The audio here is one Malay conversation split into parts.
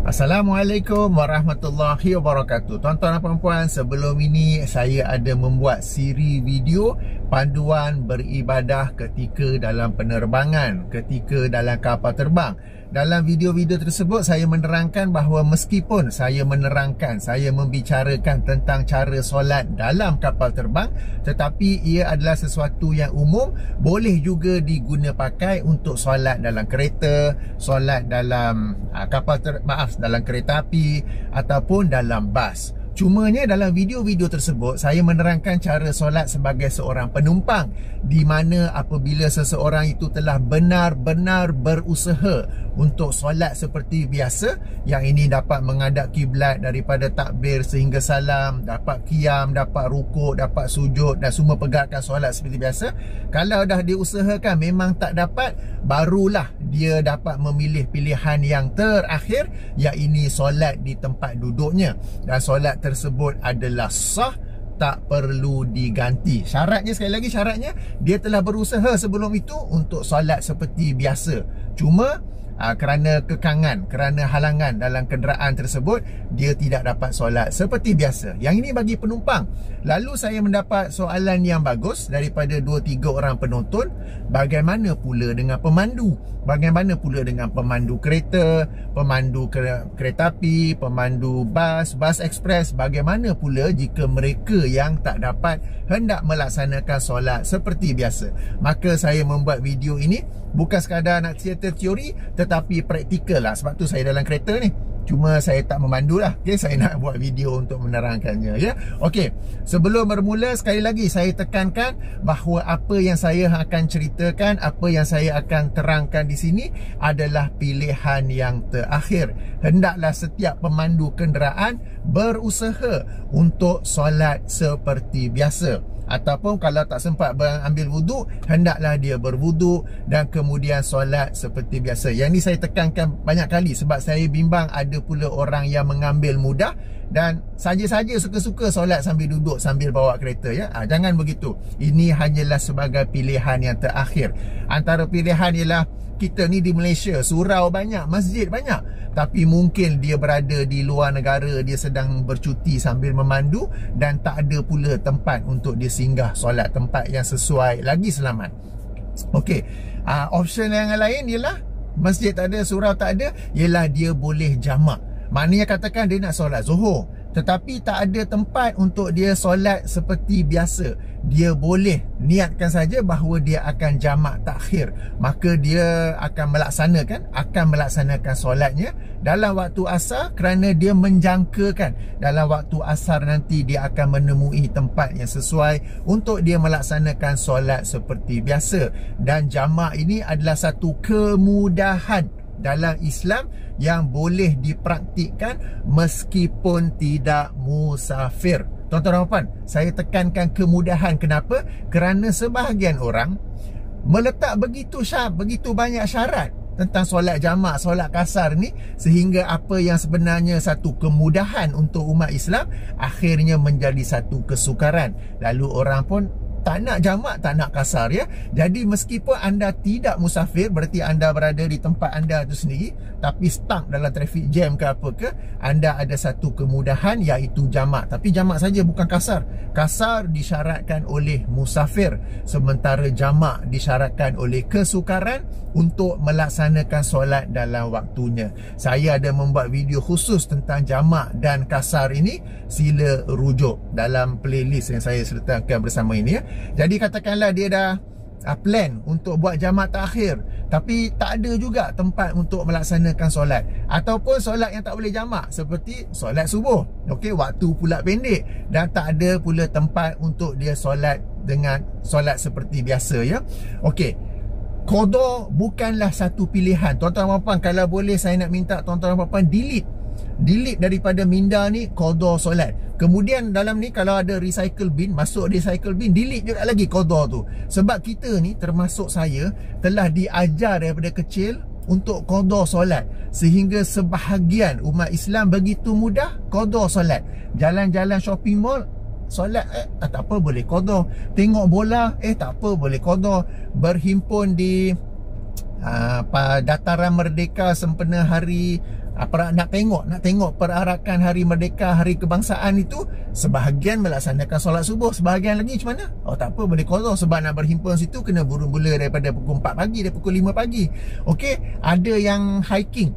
Assalamualaikum warahmatullahi wabarakatuh. Tuan-tuan dan puan-puan, sebelum ini saya ada membuat siri video panduan beribadah ketika dalam penerbangan, ketika dalam kapal terbang. Dalam video-video tersebut saya menerangkan bahawa meskipun saya membicarakan tentang cara solat dalam kapal terbang, tetapi ia adalah sesuatu yang umum, boleh juga diguna pakai untuk solat dalam kereta, solat dalam dalam kereta api ataupun dalam bas. Cumanya dalam video-video tersebut saya menerangkan cara solat sebagai seorang penumpang, di mana apabila seseorang itu telah benar-benar berusaha untuk solat seperti biasa, yang ini dapat menghadap kiblat daripada takbir sehingga salam, dapat qiyam, dapat rukuk, dapat sujud dan semua pegatkan solat seperti biasa. Kalau dah diusahakan memang tak dapat, barulah dia dapat memilih pilihan yang terakhir, iaitu solat di tempat duduknya, dan solat tersebut adalah sah, tak perlu diganti. Syaratnya, sekali lagi syaratnya, dia telah berusaha sebelum itu untuk solat seperti biasa. Cuma kerana kekangan, kerana halangan dalam kenderaan tersebut, dia tidak dapat solat seperti biasa. Yang ini bagi penumpang. Lalu saya mendapat soalan yang bagus daripada 2-3 orang penonton. Bagaimana pula dengan pemandu? Bagaimana pula dengan pemandu kereta, pemandu kereta api, pemandu bas, bas ekspres? Bagaimana pula jika mereka yang tak dapat hendak melaksanakan solat seperti biasa? Maka saya membuat video ini bukan sekadar nak cerita teori, tetapi praktikal lah. Sebab tu saya dalam kereta ni. Cuma saya tak memandu lah. Okay, saya nak buat video untuk menerangkannya, ya. Okey, sebelum bermula, sekali lagi saya tekankan bahawa apa yang saya akan ceritakan, apa yang saya akan terangkan di sini adalah pilihan yang terakhir. Hendaklah setiap pemandu kenderaan berusaha untuk solat seperti biasa. Ataupun kalau tak sempat ambil wuduk, hendaklah dia berwuduk dan kemudian solat seperti biasa. Yang ni saya tekankan banyak kali sebab saya bimbang ada pula orang yang mengambil mudah dan saja-saja suka-suka solat sambil duduk, sambil bawa kereta, ya. Jangan begitu. Ini hanyalah sebagai pilihan yang terakhir. Antara pilihan ialah kita ni di Malaysia, surau banyak, masjid banyak, tapi mungkin dia berada di luar negara, dia sedang bercuti sambil memandu dan tak ada pula tempat untuk dia singgah solat, tempat yang sesuai lagi selamat. Okey, option yang lain ialah masjid tak ada, surau tak ada, ialah dia boleh jamak. Maknanya katakan dia nak solat Zuhur, tetapi tak ada tempat untuk dia solat seperti biasa. Dia boleh niatkan saja bahawa dia akan jamak takhir. Maka dia akan melaksanakan solatnya dalam waktu asar, kerana dia menjangkakan dalam waktu asar nanti dia akan menemui tempat yang sesuai untuk dia melaksanakan solat seperti biasa. Dan jamak ini adalah satu kemudahan dalam Islam yang boleh dipraktikkan meskipun tidak musafir. Tuan-tuan dan puan, saya tekankan kemudahan. Kenapa? Kerana sebahagian orang meletak begitu banyak syarat tentang solat jamak, solat kasar ni, sehingga apa yang sebenarnya satu kemudahan untuk umat Islam akhirnya menjadi satu kesukaran. Lalu orang pun tak nak jamak, tak nak kasar, ya. Jadi meskipun anda tidak musafir, berarti anda berada di tempat anda itu sendiri, tapi stuck dalam traffic jam ke apa ke, anda ada satu kemudahan, iaitu jamak. Tapi jamak saja, bukan kasar. Kasar disyaratkan oleh musafir, sementara jamak disyaratkan oleh kesukaran untuk melaksanakan solat dalam waktunya. Saya ada membuat video khusus tentang jamak dan kasar ini. Sila rujuk dalam playlist yang saya sertakan bersama ini, ya. Jadi katakanlah dia dah plan untuk buat jamak takhir, tapi tak ada juga tempat untuk melaksanakan solat, ataupun solat yang tak boleh jamak seperti solat subuh. Okey, waktu pula pendek dan tak ada pula tempat untuk dia solat dengan solat seperti biasa, ya. Okey, qada bukanlah satu pilihan. Tuan-tuan dan puan, kalau boleh saya nak minta tuan-tuan dan puan delete daripada minda ni qada solat. Kemudian dalam ni kalau ada recycle bin, masuk recycle bin, delete juga lagi qada tu. Sebab kita ni, termasuk saya, telah diajar daripada kecil untuk qada solat, sehingga sebahagian umat Islam begitu mudah qada solat. Jalan-jalan shopping mall, solat tak apa boleh qada. Tengok bola tak apa boleh qada. Berhimpun di Dataran Merdeka sempena hari nak tengok perarakan Hari Merdeka, Hari Kebangsaan itu, sebahagian melaksanakan solat subuh, sebahagian lagi macam mana? Oh tak apa, boleh qada, sebab nak berhimpun situ kena mula daripada pukul 4 pagi, daripada pukul 5 pagi. Okey, ada yang hiking,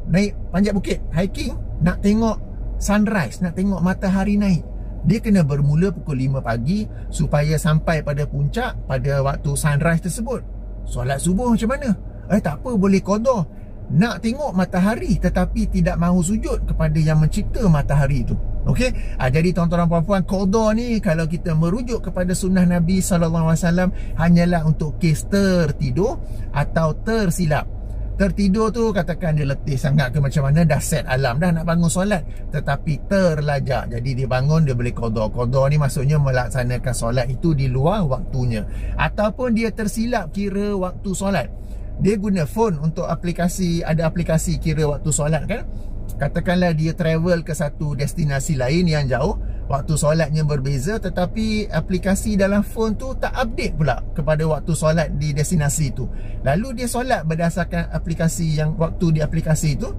naik panjat bukit, hiking, nak tengok sunrise, nak tengok matahari naik, dia kena bermula pukul 5 pagi supaya sampai pada puncak pada waktu sunrise tersebut. Solat subuh macam mana? Tak apa, boleh qada. Nak tengok matahari tetapi tidak mahu sujud kepada yang mencipta matahari itu. Okey, jadi tuan-tuan dan puan-puan, qada ni kalau kita merujuk kepada sunnah Nabi SAW hanyalah untuk kes tertidur atau tersilap. Tertidur tu katakan dia letih sangat ke macam mana, dah set alarm dah nak bangun solat, tetapi terlajak, jadi dia bangun, dia boleh qada. Qada ni maksudnya melaksanakan solat itu di luar waktunya. Ataupun dia tersilap kira waktu solat, dia guna phone untuk aplikasi, ada aplikasi kira waktu solat kan. Katakanlah dia travel ke satu destinasi lain yang jauh, waktu solatnya berbeza, tetapi aplikasi dalam phone tu tak update pula kepada waktu solat di destinasi itu. Lalu dia solat berdasarkan aplikasi yang waktu di aplikasi itu,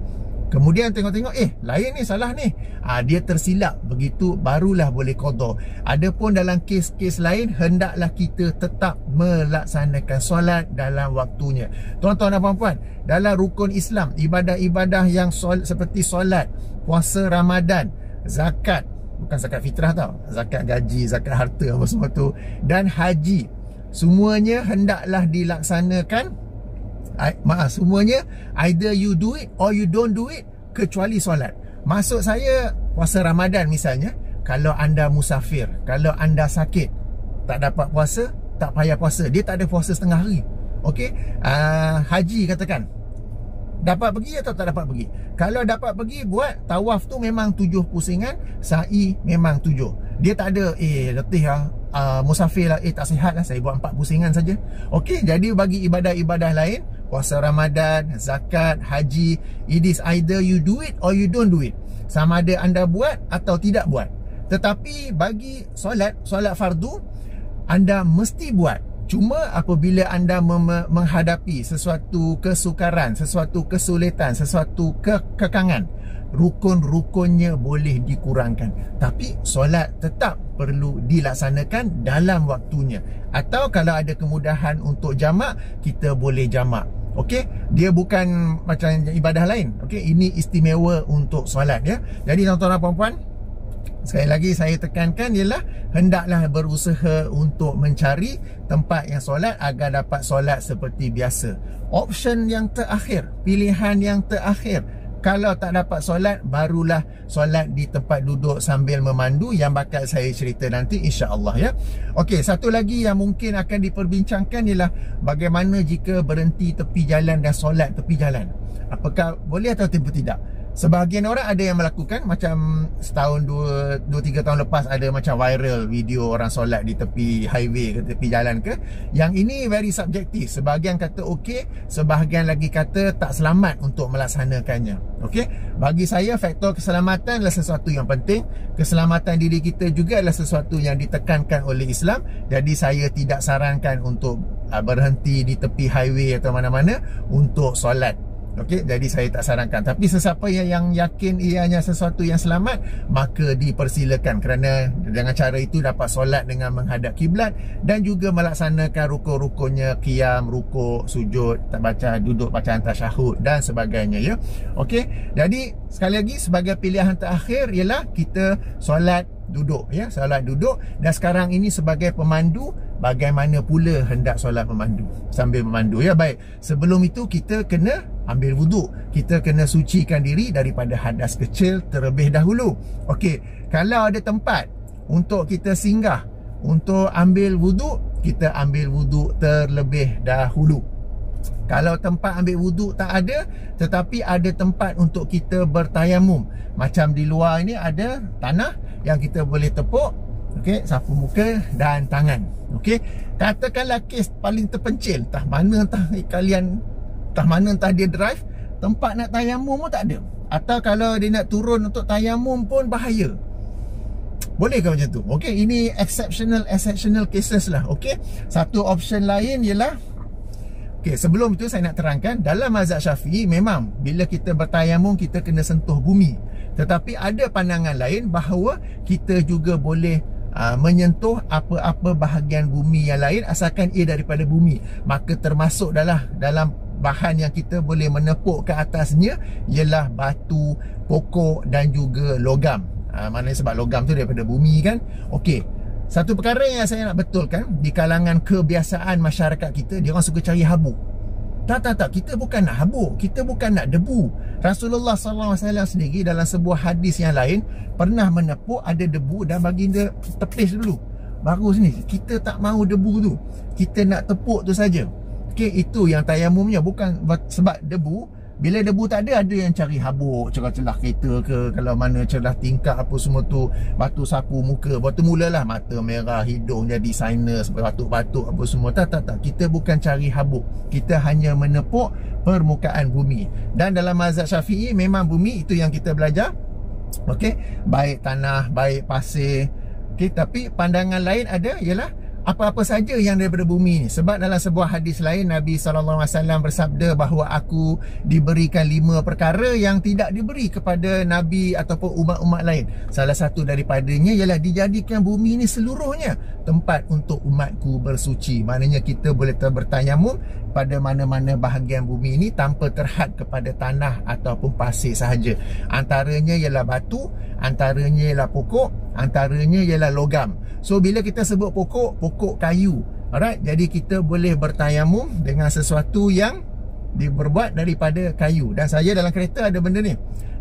kemudian tengok-tengok, lain ni, salah ni, dia tersilap, begitu barulah boleh qada. Adapun dalam kes-kes lain, hendaklah kita tetap melaksanakan solat dalam waktunya. Tuan-tuan dan puan-puan, dalam rukun Islam, ibadah-ibadah yang seperti solat, puasa Ramadan, zakat, bukan zakat fitrah tau, zakat gaji, zakat harta, apa semua tu, dan haji, semuanya hendaklah dilaksanakan. Semuanya either you do it or you don't do it, kecuali solat. Maksud saya, puasa Ramadan misalnya, kalau anda musafir, kalau anda sakit, tak dapat puasa, tak payah puasa, dia tak ada puasa setengah hari. Okey, haji katakan, dapat pergi atau tak dapat pergi? Kalau dapat pergi, buat tawaf tu memang 7 pusingan, sa'i memang 7. Dia tak ada letih lah, musafir lah, tak sihat lah, saya buat 4 pusingan saja. Okey, jadi bagi ibadah-ibadah lain, puasa Ramadan, zakat, haji, it is either you do it or you don't do it. Sama ada anda buat atau tidak buat. Tetapi bagi solat fardu, anda mesti buat. Cuma apabila anda menghadapi sesuatu kesukaran, sesuatu kesulitan, sesuatu kekangan, rukun-rukunnya boleh dikurangkan, tapi solat tetap perlu dilaksanakan dalam waktunya. Atau kalau ada kemudahan untuk jamak, kita boleh jamak. Okey, dia bukan macam ibadah lain. Okey, ini istimewa untuk solat ya. Jadi tuan-tuan dan puan-puan, sekali lagi saya tekankan ialah hendaklah berusaha untuk mencari tempat yang solat agar dapat solat seperti biasa. Option yang terakhir, pilihan yang terakhir, kalau tak dapat solat, barulah solat di tempat duduk sambil memandu, yang bakal saya cerita nanti insya-Allah ya. Okey, satu lagi yang mungkin akan diperbincangkan ialah bagaimana jika berhenti tepi jalan dan solat tepi jalan. Apakah boleh atau tidak? Sebahagian orang ada yang melakukan, macam setahun, 2-3 tahun lepas ada macam viral video orang solat di tepi highway ke tepi jalan ke. Yang ini very subjektif. Sebahagian kata okey, sebahagian lagi kata tak selamat untuk melaksanakannya. Okey, bagi saya faktor keselamatan adalah sesuatu yang penting. Keselamatan diri kita juga adalah sesuatu yang ditekankan oleh Islam. Jadi saya tidak sarankan untuk berhenti di tepi highway atau mana-mana untuk solat. Okey, jadi saya tak sarankan. Tapi sesiapa yang yakin ianya sesuatu yang selamat, maka dipersilakan, kerana dengan cara itu dapat solat dengan menghadap kiblat dan juga melaksanakan rukun-rukunnya, qiyam, rukuk, sujud, baca, duduk bacaan tasyahud dan sebagainya ya. Okey, jadi sekali lagi sebagai pilihan terakhir ialah kita solat duduk ya, solat duduk. Dan sekarang ini sebagai pemandu, bagaimana pula hendak solat pemandu sambil memandu ya. Baik, sebelum itu kita kena ambil wuduk, kita kena sucikan diri daripada hadas kecil terlebih dahulu. Okey, kalau ada tempat untuk kita singgah untuk ambil wuduk, kita ambil wuduk terlebih dahulu. Kalau tempat ambil wuduk tak ada, tetapi ada tempat untuk kita bertayamum, macam di luar ini ada tanah yang kita boleh tepuk, okey, sapu muka dan tangan. Okey, katakanlah kes paling terpencil, entah mana, entah dia drive, tempat nak tayamum pun tak ada, atau kalau dia nak turun untuk tayamum pun bahaya. Boleh ke macam tu? Okey, ini exceptional cases lah. Okey, satu option lain ialah Okey, sebelum itu saya nak terangkan, dalam mazhab Syafi'i memang bila kita bertayamum kita kena sentuh bumi. Tetapi ada pandangan lain bahawa kita juga boleh menyentuh apa-apa bahagian bumi yang lain asalkan ia daripada bumi. Maka termasuk dalam bahan yang kita boleh menepuk ke atasnya ialah batu, pokok dan juga logam. Maknanya sebab logam tu daripada bumi kan. Okey, satu perkara yang saya nak betulkan, di kalangan kebiasaan masyarakat kita, dia orang suka cari habuk. Tak, kita bukan nak habuk, kita bukan nak debu. Rasulullah SAW sendiri dalam sebuah hadis yang lain pernah menepuk ada debu dan baginda tepis dulu, baru sini. Kita tak mahu debu tu, kita nak tepuk tu saja. Okey, itu yang tayamumnya, bukan sebab debu. Bila debu tak ada yang cari habuk, celah-celah kereta ke, kalau mana celah tingkap apa semua tu, batu sapu muka, baru tu mulalah mata merah, hidung jadi sinus, batuk-batuk apa semua. Tak, kita bukan cari habuk, kita hanya menepuk permukaan bumi. Dan dalam mazhab Syafi'i memang bumi itu yang kita belajar. Okey, baik tanah, baik pasir. Okey, tapi pandangan lain ada ialah apa-apa saja yang daripada bumi ni. Sebab dalam sebuah hadis lain Nabi SAW bersabda bahawa aku diberikan 5 perkara yang tidak diberi kepada Nabi ataupun umat-umat lain. Salah satu daripadanya ialah dijadikan bumi ni seluruhnya tempat untuk umatku bersuci. Maknanya kita boleh bertayamum pada mana-mana bahagian bumi ini tanpa terhad kepada tanah ataupun pasir sahaja. Antaranya ialah batu, antaranya ialah pokok, antaranya ialah logam. So bila kita sebut pokok kayu, alright, jadi kita boleh bertayamum dengan sesuatu yang diperbuat daripada kayu. Dan saya dalam kereta ada benda ni.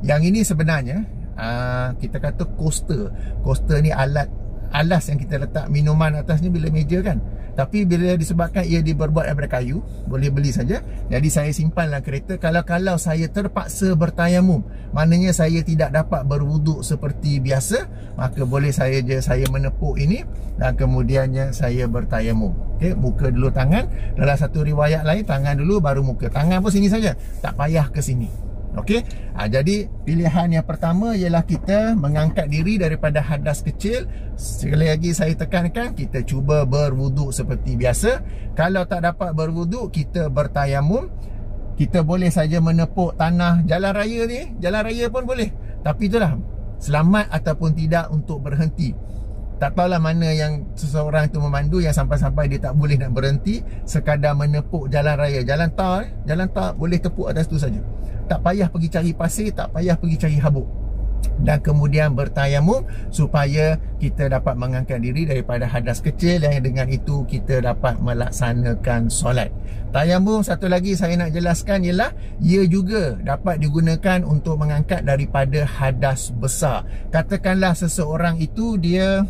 Yang ini sebenarnya kita kata coaster. Coaster ni alas yang kita letak minuman atas ni bila meja kan. Tapi bila disebabkan ia diperbuat daripada kayu, boleh beli saja. Jadi saya simpan dalam kereta. Kalau saya terpaksa bertayamum, maknanya saya tidak dapat berwuduk seperti biasa, maka boleh saya menepuk ini dan kemudiannya saya bertayamum. Okey, muka dulu tangan. Dalam satu riwayat lain tangan dulu baru muka. Tangan pun sini saja, tak payah ke sini. Okey, jadi pilihan yang pertama ialah kita mengangkat diri daripada hadas kecil. Sekali lagi saya tekankan, kita cuba berwuduk seperti biasa. Kalau tak dapat berwuduk, kita bertayamum. Kita boleh saja menepuk tanah jalan raya ni, jalan raya pun boleh. Tapi itulah, selamat ataupun tidak untuk berhenti. Tak tahulah mana yang seseorang itu memandu yang sampai-sampai dia tak boleh nak berhenti, sekadar menepuk jalan raya. Jalan tar boleh tepuk atas tu saja. Tak payah pergi cari pasir, tak payah pergi cari habuk. Dan kemudian bertayamum supaya kita dapat mengangkat diri daripada hadas kecil, dan dengan itu kita dapat melaksanakan solat. Tayamum satu lagi saya nak jelaskan ialah ia juga dapat digunakan untuk mengangkat daripada hadas besar. Katakanlah seseorang itu dia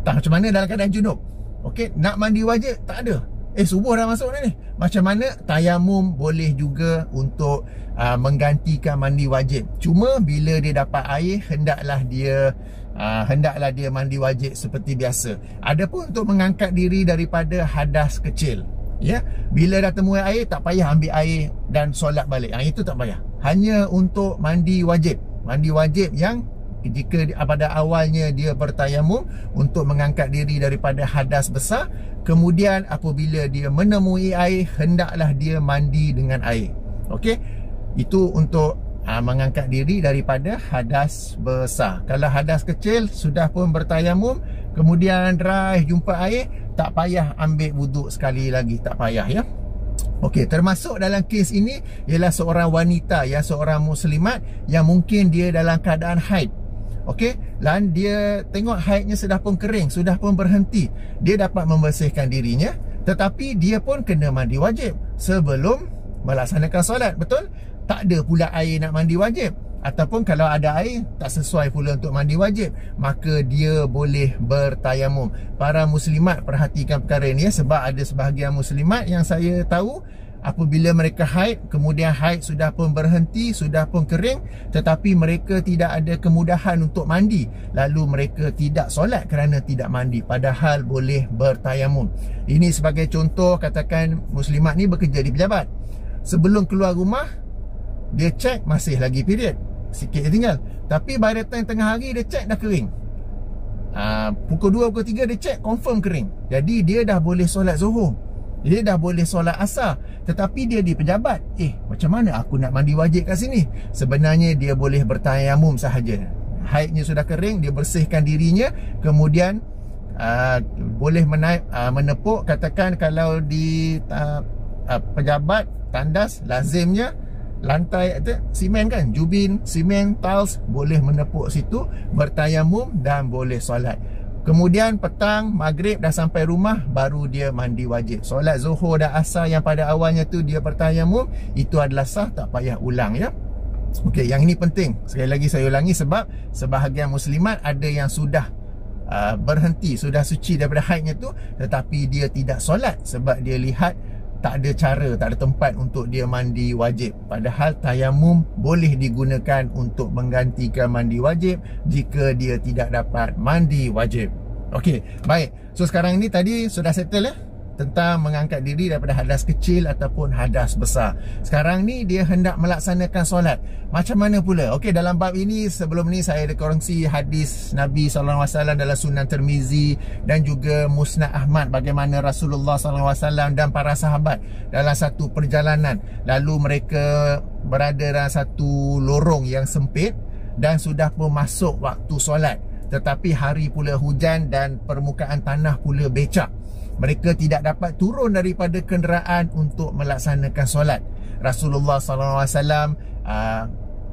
tak macam mana dalam keadaan junub. Okey, nak mandi wajib tak ada. Subuh dah masuk dah ni. Macam mana? Tayamum boleh juga untuk menggantikan mandi wajib. Cuma bila dia dapat air, hendaklah dia mandi wajib seperti biasa. Adapun untuk mengangkat diri daripada hadas kecil, ya, bila dah temui air, tak payah ambil air dan solat balik. Itu tak payah. Hanya untuk mandi wajib. Mandi wajib yang jika pada awalnya dia bertayamum untuk mengangkat diri daripada hadas besar, kemudian apabila dia menemui air, hendaklah dia mandi dengan air. Okey, itu untuk mengangkat diri daripada hadas besar. Kalau hadas kecil sudah pun bertayamum, kemudian dry jumpa air, tak payah ambil wuduk sekali lagi, tak payah, ya. Okey, termasuk dalam kes ini ialah seorang wanita, yang seorang muslimat yang mungkin dia dalam keadaan haid. Okey, dan dia tengok haidnya sudah pun kering, sudah pun berhenti. Dia dapat membersihkan dirinya, tetapi dia pun kena mandi wajib sebelum melaksanakan solat. Betul? Tak ada pula air nak mandi wajib. Ataupun kalau ada air, tak sesuai pula untuk mandi wajib, maka dia boleh bertayamum. Para muslimat perhatikan perkara ini, ya, sebab ada sebahagian muslimat yang saya tahu apabila mereka haid, kemudian haid sudah pun berhenti, sudah pun kering, tetapi mereka tidak ada kemudahan untuk mandi, lalu mereka tidak solat kerana tidak mandi, padahal boleh bertayamum. Ini sebagai contoh, katakan muslimat ni bekerja di pejabat. Sebelum keluar rumah, dia cek masih lagi period, sikit je tinggal. Tapi by the time tengah hari dia cek dah kering. Pukul 2, pukul 3 dia cek confirm kering. Jadi dia dah boleh solat zuhur. Dia dah boleh solat asar, tetapi dia di pejabat. Macam mana aku nak mandi wajib kat sini? Sebenarnya dia boleh bertayamum sahaja. Haidnya sudah kering, dia bersihkan dirinya, kemudian boleh menepuk. Katakan kalau di pejabat, tandas, lazimnya lantai simen kan, jubin, simen, tiles, boleh menepuk situ, bertayamum dan boleh solat. Kemudian petang, maghrib dah sampai rumah, baru dia mandi wajib. Solat zuhur dan asar yang pada awalnya tu dia bertayamum, itu adalah sah, tak payah ulang ya. Okey, yang ini penting. Sekali lagi saya ulangi, sebab sebahagian muslimat ada yang sudah berhenti, sudah suci daripada haidnya tu, tetapi dia tidak solat sebab dia lihat tak ada cara, tak ada tempat untuk dia mandi wajib. Padahal tayamum boleh digunakan untuk menggantikan mandi wajib jika dia tidak dapat mandi wajib. Okey, baik. So sekarang ni tadi sudah settle tentang mengangkat diri daripada hadas kecil ataupun hadas besar. Sekarang ni dia hendak melaksanakan solat. Macam mana pula? Okey, dalam bab ini sebelum ni saya ada kongsi hadis Nabi SAW dalam Sunan Tirmizi dan juga Musnad Ahmad, bagaimana Rasulullah SAW dan para sahabat dalam satu perjalanan, lalu mereka berada dalam satu lorong yang sempit dan sudah pun masuk waktu solat, tetapi hari pula hujan dan permukaan tanah pula becak. Mereka tidak dapat turun daripada kenderaan untuk melaksanakan solat. Rasulullah SAW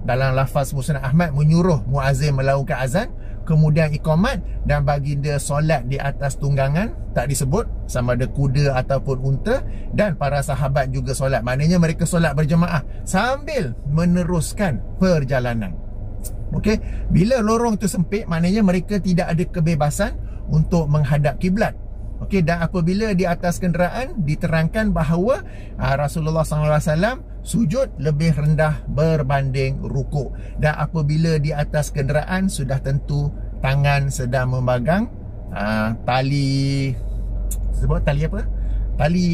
dalam lafaz Musnad Ahmad menyuruh muazzin melakukan azan, kemudian iqamat, dan baginda solat di atas tunggangan, tak disebut sama ada kuda ataupun unta, dan para sahabat juga solat. Maknanya mereka solat berjemaah sambil meneruskan perjalanan. Okey, bila lorong tu sempit, maknanya mereka tidak ada kebebasan untuk menghadap kiblat. Okey, dan apabila di atas kenderaan diterangkan bahawa Rasulullah SAW sujud lebih rendah berbanding rukuk, dan apabila di atas kenderaan sudah tentu tangan sedang memegang tali, sebut tali apa? Tali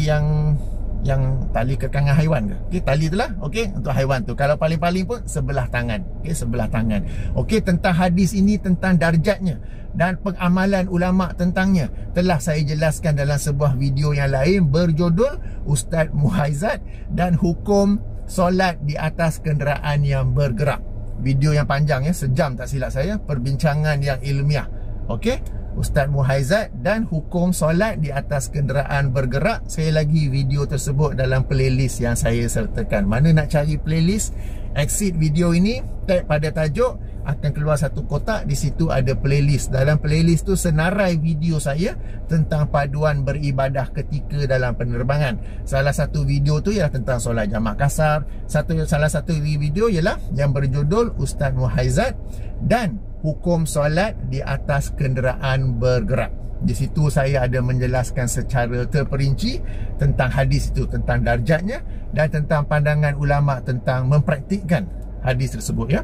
yang tali kekangan haiwan ke? Okey, tali itulah. Okey, untuk haiwan tu. Kalau paling-paling pun sebelah tangan. Okey, sebelah tangan. Okey, tentang hadis ini, tentang darjatnya dan pengamalan ulama tentangnya telah saya jelaskan dalam sebuah video yang lain berjudul Ustaz Muhaizat dan Hukum Solat di Atas Kenderaan yang Bergerak. Video yang panjang ya, sejam tak silap saya, perbincangan yang ilmiah. Okey, Ustaz Muhaizat dan Hukum Solat di Atas Kenderaan Bergerak. Sekali lagi, video tersebut dalam playlist yang saya sertakan. Mana nak cari playlist? Exit video ini, tag pada tajuk, akan keluar satu kotak. Di situ ada playlist. Dalam playlist tu senarai video saya tentang paduan beribadah ketika dalam penerbangan. Salah satu video tu ialah tentang solat jamak kasar. Salah satu video ialah yang berjudul Ustaz Muhaizat dan Hukum Solat di Atas Kenderaan Bergerak. Di situ saya ada menjelaskan secara terperinci tentang hadis itu, tentang darjatnya dan tentang pandangan ulama tentang mempraktikkan hadis tersebut ya.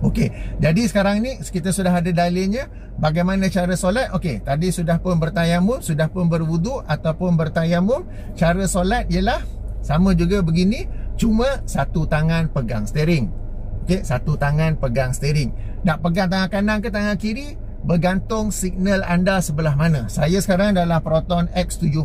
Okey, jadi sekarang ni kita sudah ada dalilnya bagaimana cara solat. Okey, tadi sudah pun bertayamum, sudah pun berwuduk ataupun bertayamum. Cara solat ialah sama juga begini, cuma satu tangan pegang steering. Okey, satu tangan pegang steering. Nak pegang tangan kanan ke tangan kiri bergantung signal anda sebelah mana. Saya sekarang dalam Proton X70,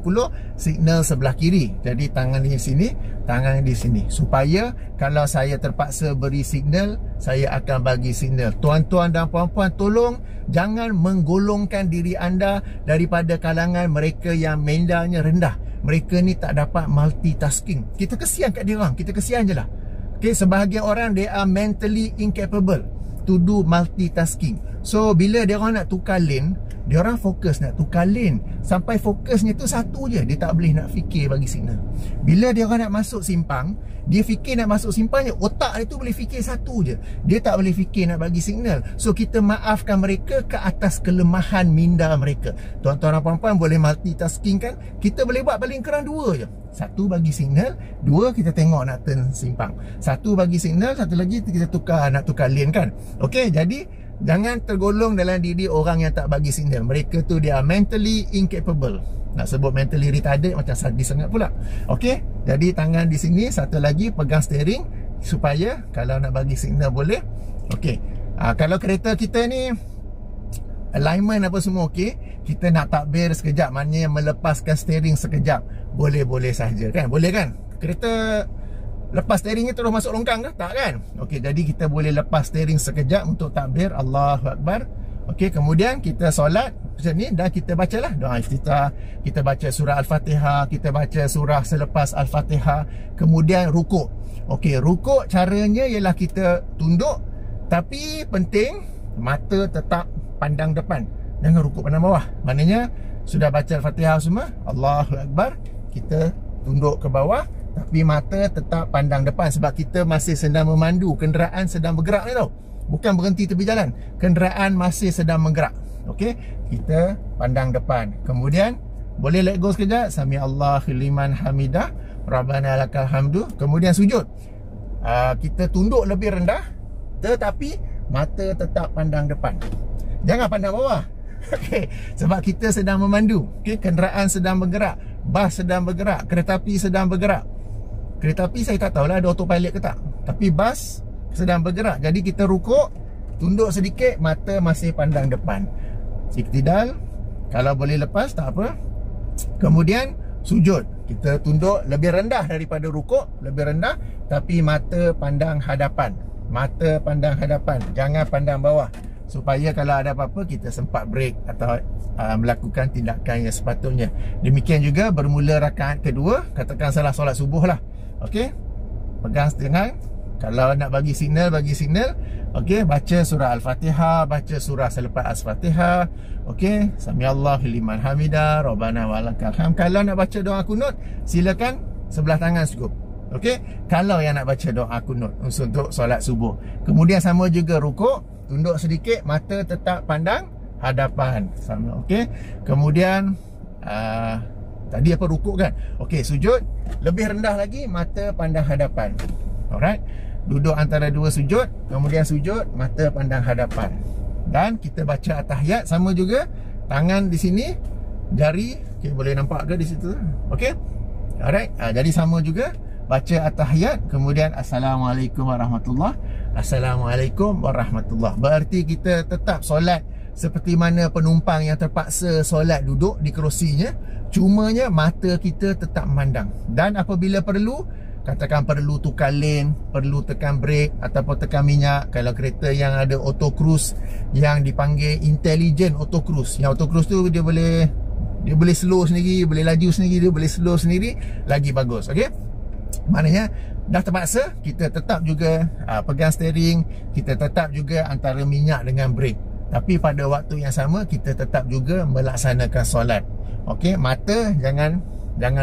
signal sebelah kiri. Jadi tangan di sini, tangan di sini. Supaya kalau saya terpaksa beri signal, saya akan bagi signal. Tuan-tuan dan puan-puan, tolong jangan menggolongkan diri anda daripada kalangan mereka yang mendanya rendah. Mereka ni tak dapat multitasking. Kita kesian kat dia orang, kita kesian je lah. Okay, sebahagian orang they are mentally incapable to do multitasking. So bila dia orang nak tukar lane, dia orang fokus nak tukar lane, sampai fokusnya tu satu je, dia tak boleh nak fikir bagi signal. Bila dia orang nak masuk simpang, dia fikir nak masuk simpang je, otak dia tu boleh fikir satu je, dia tak boleh fikir nak bagi signal. So kita maafkan mereka ke atas kelemahan minda mereka. Tuan-tuan dan puan-puan boleh multitasking kan? Kita boleh buat paling kurang dua je. Satu bagi signal, dua kita tengok nak turn simpang. Satu bagi signal, satu lagi kita nak tukar lane kan. Okey, jadi jangan tergolong dalam diri orang yang tak bagi signal. Mereka tu dia mentally incapable. Nak sebut mentally retarded macam sadis sangat pula. Okey, jadi tangan di sini, satu lagi pegang steering supaya kalau nak bagi signal boleh. Okey, kalau kereta kita ni alignment apa semua okey, kita nak takbir sekejap, maknanya melepaskan steering sekejap, boleh-boleh saja kan? Boleh kan? Kereta lepas steering ni terus masuk longkang ke? Tak kan? Okey, jadi kita boleh lepas steering sekejap untuk takbir Allahu Akbar. Okey, kemudian kita solat macam ni dan kita bacalah doa iftitah, kita baca surah Al-Fatihah, kita baca surah selepas Al-Fatihah, kemudian rukuk. Okey, rukuk caranya ialah kita tunduk, tapi penting mata tetap pandang depan. Jangan rukuk pandang bawah. Maknanya sudah baca Al-Fatihah semua, Allahu Akbar, kita tunduk ke bawah, tapi mata tetap pandang depan sebab kita masih sedang memandu, kenderaan sedang bergerak ni tau. Bukan berhenti tepi jalan, kenderaan masih sedang bergerak. Okey, kita pandang depan. Kemudian boleh let go sekejap, sami Allahu liman hamidah, rabbana lakal hamdu. Kemudian sujud. Kita tunduk lebih rendah, tetapi mata tetap pandang depan. Jangan pandang bawah. Okey, sebab kita sedang memandu. Okey, kenderaan sedang bergerak, bas sedang bergerak, kereta api sedang bergerak. Kereta api saya tak tahulah ada autopilot ke tak, tapi bas sedang bergerak. Jadi kita rukuk, tunduk sedikit, mata masih pandang depan. Iktidal, kalau boleh lepas tak apa. Kemudian sujud, kita tunduk lebih rendah daripada rukuk, lebih rendah, tapi mata pandang hadapan. Mata pandang hadapan, jangan pandang bawah, supaya kalau ada apa-apa kita sempat break atau melakukan tindakan yang sepatutnya. Demikian juga bermula rakaat kedua, katakan salah solat subuh lah. Okey, pegang setengah. Kalau nak bagi signal, bagi signal. Okey, baca surah Al-Fatihah, baca surah selepas Al-Fatihah. Okey, samiallahu liman hamidah, rabbana walakal hamd. Kalau nak baca doa kunut, silakan sebelah tangan cukup. Okey, kalau yang nak baca doa kunut untuk solat subuh. Kemudian sama juga rukuk, tunduk sedikit, mata tetap pandang hadapan. Sama, okey. Kemudian tadi apa, rukuk kan? Okey, sujud lebih rendah lagi, mata pandang hadapan. Alright. Duduk antara dua sujud, kemudian sujud, mata pandang hadapan. Dan kita baca at-tahiyat sama juga, tangan di sini, jari, okay, boleh nampak ke di situ? Okey. Alright. Jadi sama juga, baca at-tahiyat, kemudian assalamualaikum warahmatullahi, assalamualaikum warahmatullahi. Berarti kita tetap solat seperti mana penumpang yang terpaksa solat duduk di kerusinya, cumanya mata kita tetap memandang. Dan apabila perlu, katakan perlu tukar lane, perlu tekan brake ataupun tekan minyak, kalau kereta yang ada auto cruise yang dipanggil intelligent auto cruise, yang auto cruise tu dia boleh slow sendiri, boleh laju sendiri, dia boleh slow sendiri, lagi bagus. Okey, maknanya dah terpaksa, kita tetap juga pegang steering, kita tetap juga antara minyak dengan brake, tapi pada waktu yang sama kita tetap juga melaksanakan solat. Okey, mata jangan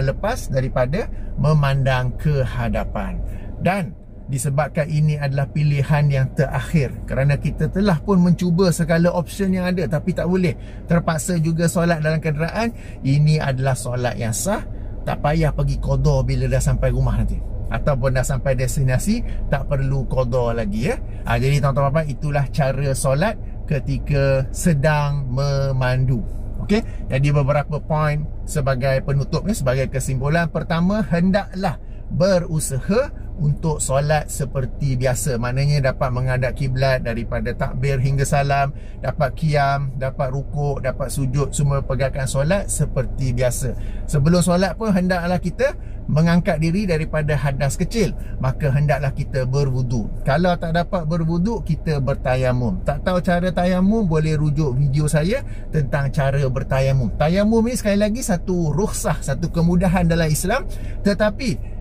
lepas daripada memandang ke hadapan. Dan disebabkan ini adalah pilihan yang terakhir, kerana kita telah pun mencuba segala option yang ada tapi tak boleh, terpaksa juga solat dalam kenderaan, ini adalah solat yang sah. Tak payah pergi qada bila dah sampai rumah nanti, ataupun dah sampai destinasi, tak perlu qada lagi ya. Jadi tuan-tuan, itulah cara solat ketika sedang memandu. Okey, jadi beberapa poin sebagai penutupnya, sebagai kesimpulan. Pertama, hendaklah berusaha untuk solat seperti biasa. Maknanya dapat menghadap kiblat daripada takbir hingga salam, dapat qiyam, dapat rukuk, dapat sujud, semua pegangkan solat seperti biasa. Sebelum solat pun hendaklah kita mengangkat diri daripada hadas kecil, maka hendaklah kita berwudu. Kalau tak dapat berwudu, kita bertayamum. Tak tahu cara tayamum, boleh rujuk video saya tentang cara bertayamum. Tayamum ni sekali lagi satu rukhsah, satu kemudahan dalam Islam, tetapi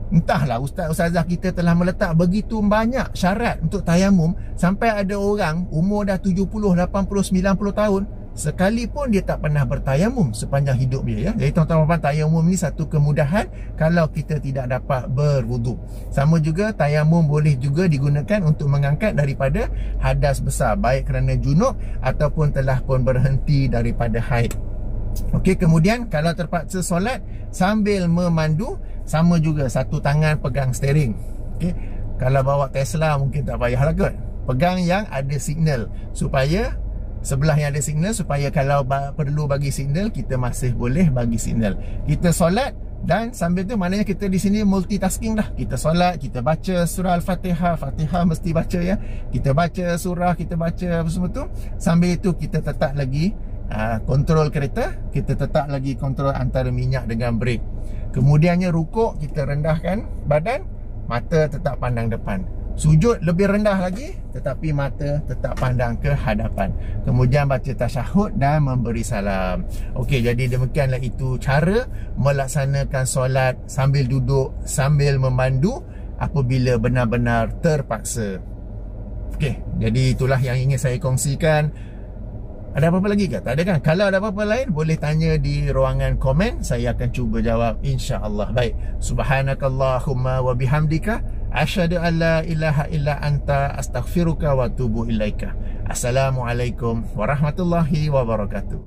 entahlah ustazah kita telah meletak begitu banyak syarat untuk tayamum, sampai ada orang umur dah 70, 80, 90 tahun sekalipun dia tak pernah bertayamum sepanjang hidup dia ya. Jadi tuan-tuan, tayamum ni satu kemudahan kalau kita tidak dapat berwudu. Sama juga tayamum boleh juga digunakan untuk mengangkat daripada hadas besar, baik kerana junub ataupun telah pun berhenti daripada haid. Okey, kemudian kalau terpaksa solat sambil memandu, sama juga satu tangan pegang steering. Okey, kalau bawa Tesla mungkin tak payahlah kot. Pegang yang ada signal, supaya sebelah yang ada signal, supaya kalau perlu bagi signal, kita masih boleh bagi signal. Kita solat Dan sambil tu maknanya kita di sini multitasking dah. Kita solat, kita baca surah Al-Fatihah. Fatihah mesti baca ya. Kita baca surah, kita baca apa semua tu. Sambil itu kita tetap lagi kontrol kereta. Kita tetap lagi kontrol antara minyak dengan brek. Kemudiannya rukuk, kita rendahkan badan, mata tetap pandang depan. Sujud lebih rendah lagi, tetapi mata tetap pandang ke hadapan. Kemudian baca tasyahud dan memberi salam. Okey, jadi demikianlah itu cara melaksanakan solat sambil duduk, sambil memandu apabila benar-benar terpaksa. Okey, jadi itulah yang ingin saya kongsikan. Ada apa-apa lagi ke? Tak ada kan? Kalau ada apa-apa lain, boleh tanya di ruangan komen. Saya akan cuba jawab, insya-Allah. Baik. Subhanakallahumma wa bihamdika asyhadu an la ilaha illa anta astaghfiruka wa atubu ilaika. Assalamualaikum warahmatullahi wabarakatuh.